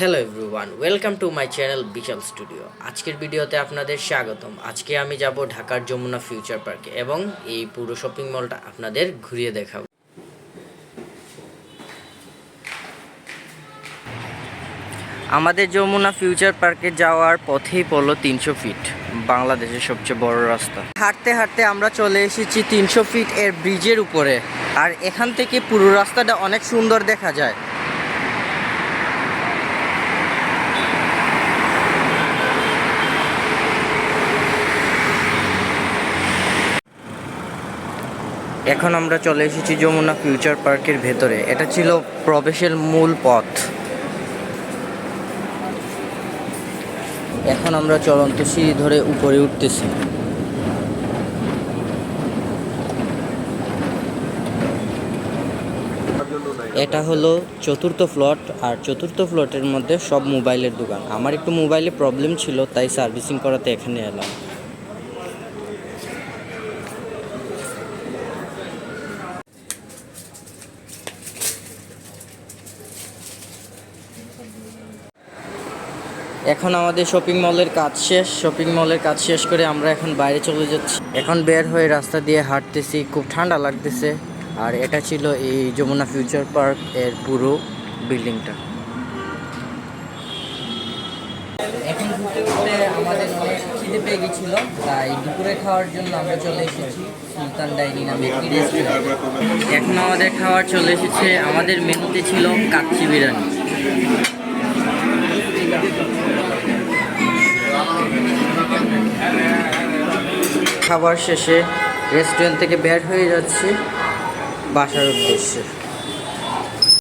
Hello everyone, welcome to my channel Vishal studio. আজকের ভিডিওতে আপনাদের স্বাগতম। আজকে আমি যাব ঢাকার যমুনা ফিউচার পার্কে এবং এই পুরো শপিং মলটা আপনাদের ঘুরিয়ে দেখাবো। আমাদের যমুনা ফিউচার পার্কে যাওয়ার পথেই পড়লো 300 ফিট, বাংলাদেশের সবচেয়ে বড় রাস্তা। হাঁটতে হাঁটতে আমরা চলে এসেছি 300 ফিট এর ব্রিজের উপরে, আর এখান থেকে পুরো রাস্তাটা অনেক সুন্দর দেখা যায়। এখন আমরা চলে এসেছি যমুনা ফিউচার পার্কের ভেতরে। এটা ছিল প্রবেশের মূল পথ। এখন আমরা চলন্ত সিঁড়ি ধরে উপরে উঠতেছি। এটা হলো চতুর্থ ফ্লোর, আর চতুর্থ ফ্লোরের মধ্যে সব মোবাইলের দোকান। আমার একটু মোবাইলে প্রবলেম ছিল, তাই সার্ভিসিং করাতে এখানে এলাম। এখন আমাদের শপিং মলের কাজ শেষ করে আমরা এখন বাইরে চলে যাচ্ছি। এখন বের হয়ে রাস্তা দিয়ে হাঁটতেছি, খুব ঠান্ডা লাগতেছে। আর এটা ছিল এই যমুনা ফিউচার পার্ক এর পুরো বিল্ডিংটা। এখন ঘুরতে ঘুরতে আমাদের অনেক খিদে পেয়ে গেছিল, তাই দুপুরে খাওয়ার জন্য আমরা চলে এসেছি সুলতান ডাইনিং নামে একটি রেস্টুরেন্ট। এখন আমাদের খাবার চলে এসেছে। আমাদের মেনুতে ছিল কাচ্চি বিরিয়ানি। খাবার শেষে রেস্টুরেন্ট থেকে বের হয়ে যাচ্ছি বাসার উদ্দেশ্যে।